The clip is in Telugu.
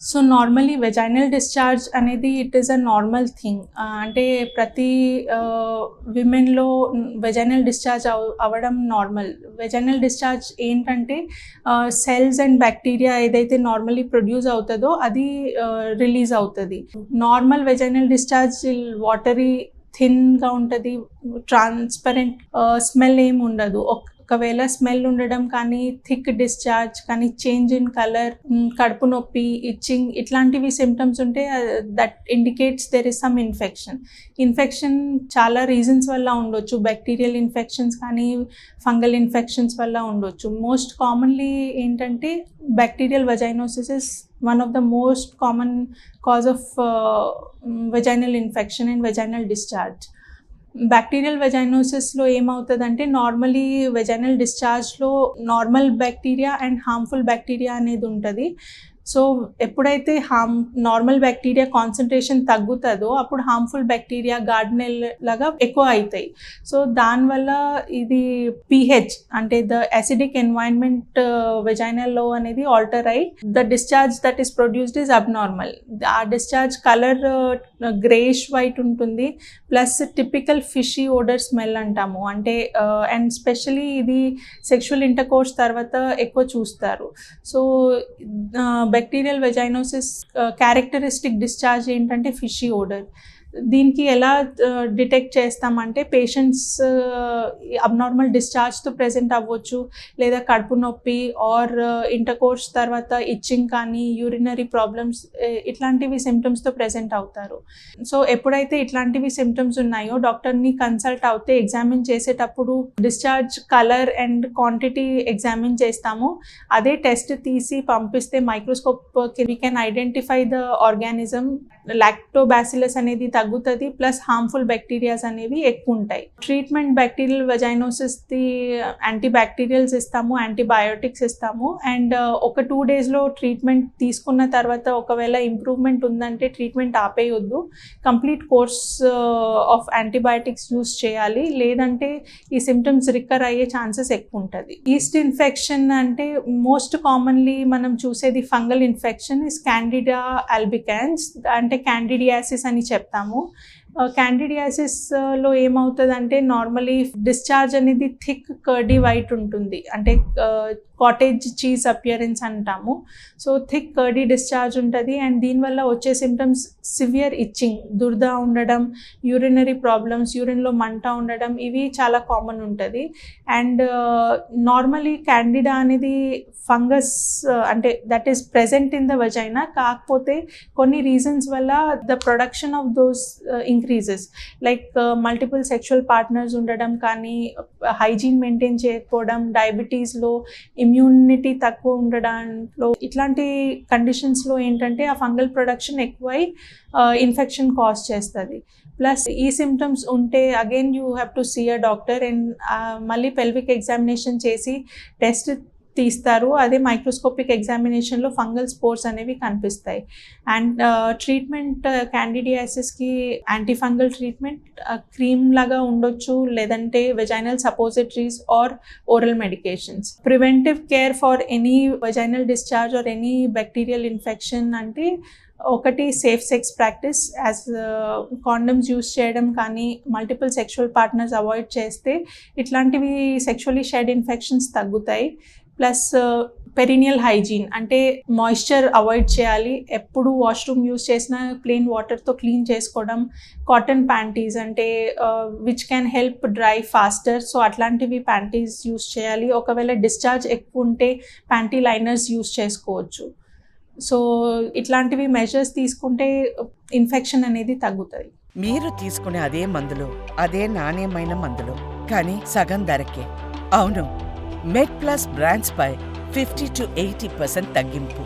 సో నార్మల్లీ వెజైనల్ డిశ్చార్జ్ అనేది it is a normal thing. అంటే ప్రతి విమెన్‌లో వెజైనల్ డిశ్చార్జ్ అవ్వడం నార్మల్. వెజైనల్ డిశ్చార్జ్ ఏంటంటే సెల్స్ అండ్ బ్యాక్టీరియా ఏదైతే నార్మల్లీ ప్రొడ్యూస్ అవుతదో అది రిలీజ్ అవుతది. నార్మల్ వెజైనల్ డిశ్చార్జ్ వాటరీ, థిన్‌గా ఉంటది. ట్రాన్స్‌పరెంట్ స్మెల్ ఏమి ఉండదు. ఒకవేళ స్మెల్ ఉండడం కానీ, థిక్ డిశ్చార్జ్ కానీ, చేంజ్ ఇన్ కలర్, కడుపు నొప్పి, ఇచ్చింగ్ ఇట్లాంటివి సిమ్టమ్స్ ఉంటే that indicates there is some infection. Infection చాలా రీజన్స్ వల్ల ఉండొచ్చు. బ్యాక్టీరియల్ ఇన్ఫెక్షన్స్ కానీ, ఫంగల్ ఇన్ఫెక్షన్స్ వల్ల ఉండొచ్చు. మోస్ట్ కామన్లీ ఏంటంటే bacterial vaginosis is one of the most common cause of vaginal infection and vaginal discharge. Bacterial వెజైనోసిస్లో ఏమవుతుందంటే నార్మలీ వెజైనల్ డిశ్చార్జ్లో normal bacteria and harmful bacteria అనేది ఉంటుంది. సో ఎప్పుడైతే నార్మల్ బ్యాక్టీరియా కాన్సన్ట్రేషన్ తగ్గుతుందో అప్పుడు హార్మ్ఫుల్ బ్యాక్టీరియా గార్డెనెల్ లాగా ఎక్కువ అవుతాయి. సో దానివల్ల ఇది pH అంటే ద అసిడిక్ ఎన్వైరన్మెంట్ వెజైనల్లో అనేది ఆల్టర్ అయ్యి the discharge that is produced is abnormal. ఆ డిశ్చార్జ్ కలర్ గ్రేష్ వైట్ ఉంటుంది. ప్లస్ టిపికల్ ఫిషీ ఓడర్ స్మెల్ అంటాము. అంటే అండ్ స్పెషలీ ఇది సెక్షువల్ ఇంటర్కోర్స్ తర్వాత ఎక్కువ చూస్తారు. సో బ్యాక్టీరియల్ వెజైనోసిస్ క్యారెక్టరిస్టిక్ డిశ్చార్జ్ ఏంటంటే ఫిషీ ఓడర్. దీనికి ఎలా డిటెక్ట్ చేస్తామంటే పేషెంట్స్ అబ్నార్మల్ డిశ్చార్జ్తో ప్రెజెంట్ అవ్వచ్చు, లేదా కడుపు నొప్పి ఆర్ ఇంటర్కోర్స్ తర్వాత ఇచ్చింగ్ కానీ, యూరినరీ ప్రాబ్లమ్స్ ఇట్లాంటివి సిమ్టమ్స్తో ప్రెజెంట్ అవుతారు. సో ఎప్పుడైతే ఇట్లాంటివి సిమ్టమ్స్ ఉన్నాయో డాక్టర్ని కన్సల్ట్ అవుతే ఎగ్జామిన్ చేసేటప్పుడు discharge colour and quantity examine చేస్తాము. అదే టెస్ట్ తీసి పంపిస్తే మైక్రోస్కోప్కి we can identify the organism. Lactobacillus అనేది తగ్గుతుంది, ప్లస్ హార్మ్ఫుల్ బ్యాక్టీరియాస్ అనేవి ఎక్కువ ఉంటాయి. ట్రీట్మెంట్ బ్యాక్టీరియల్ వెజైనోసిస్ది యాంటీబ్యాక్టీరియల్స్ ఇస్తాము, యాంటీబయోటిక్స్ ఇస్తాము. అండ్ ఒక 2 daysలో ట్రీట్మెంట్ తీసుకున్న తర్వాత ఒకవేళ ఇంప్రూవ్మెంట్ ఉందంటే ట్రీట్మెంట్ ఆపేయొద్దు. Complete course of antibiotics use చేయాలి, లేదంటే ఈ సిమ్టమ్స్ రికర్ అయ్యే ఛాన్సెస్ ఎక్కువ ఉంటుంది. ఈస్ట్ ఇన్ఫెక్షన్ అంటే మోస్ట్ కామన్లీ మనం చూసేది fungal infection is candida albicans, అంటే క్యాండిడియాసిస్ అని చెప్తాము. క్యాండిడియాసిస్లో ఏమవుతుందంటే నార్మలీ డిశ్చార్జ్ అనేది థిక్ కర్డీ వైట్ ఉంటుంది. అంటే కాటేజ్ చీజ్ అపియరెన్స్ అంటాము. సో థిక్ కర్డీ డిశ్చార్జ్ ఉంటుంది. అండ్ దీనివల్ల వచ్చే సిమ్టమ్స్ సివియర్ ఇచ్చింగ్, దురద ఉండడం, యూరినరీ ప్రాబ్లమ్స్, యూరిన్లో మంట ఉండడం, ఇవి చాలా కామన్ ఉంటుంది. అండ్ నార్మలీ క్యాండిడా అనేది ఫంగస్ అంటే that is present in the వజైనా. కాకపోతే కొన్ని రీజన్స్ వల్ల the production of those increases, like multiple sexual partners ఉండడం కానీ, హైజీన్ మెయింటైన్ చేయకపోవడం, డయాబెటీస్లో ఇమ్యూనిటీ తక్కువ ఉండడంలో, ఇట్లాంటి కండిషన్స్లో ఏంటంటే ఆ ఫంగల్ ప్రొడక్షన్ ఎక్కువై ఇన్ఫెక్షన్ కాజ్ చేస్తుంది. ప్లస్ ఈ సిమ్టమ్స్ ఉంటే again you have to see a doctor and మళ్ళీ పెల్విక్ ఎగ్జామినేషన్ చేసి టెస్ట్ తీస్తారు. అదే మైక్రోస్కోపిక్ ఎగ్జామినేషన్లో ఫంగల్ స్పోర్స్ అనేవి కనిపిస్తాయి. అండ్ ట్రీట్మెంట్ క్యాండిడియాసిస్కి యాంటీఫంగల్ ట్రీట్మెంట్ క్రీమ్ లాగా ఉండొచ్చు, లేదంటే vaginal suppositories or oral medications. Preventive care for any vaginal discharge or any bacterial infection అంటే ఒకటి safe sex practice, as condoms use చేయడం కానీ, మల్టిపుల్ సెక్షువల్ పార్ట్నర్స్ అవాయిడ్ చేస్తే ఇట్లాంటివి సెక్షువల్లీ షెడ్ ఇన్ఫెక్షన్స్ తగ్గుతాయి. ప్లస్ పెరినియల్ హైజీన్ అంటే మాయిశ్చర్ అవాయిడ్ చేయాలి. ఎప్పుడు వాష్రూమ్ యూస్ చేసినా ప్లెయిన్ వాటర్తో క్లీన్ చేసుకోవడం. కాటన్ ప్యాంటీస్ అంటే which can help dry faster, so అట్లాంటివి ప్యాంటీస్ యూస్ చేయాలి. ఒకవేళ డిశ్చార్జ్ ఎక్కువ ఉంటే ప్యాంటీ లైనర్స్ యూస్ చేసుకోవచ్చు. సో ఇట్లాంటివి మెజర్స్ తీసుకుంటే ఇన్ఫెక్షన్ అనేది తగ్గుతుంది. మీరు తీసుకునే అదే మందులు, అదే నాణ్యమైన మందులు, కానీ సగం ధరకే. అవును, మెడ్ ప్లస్ బ్రాండ్స్ పై 50 to 80% తగ్గింపు.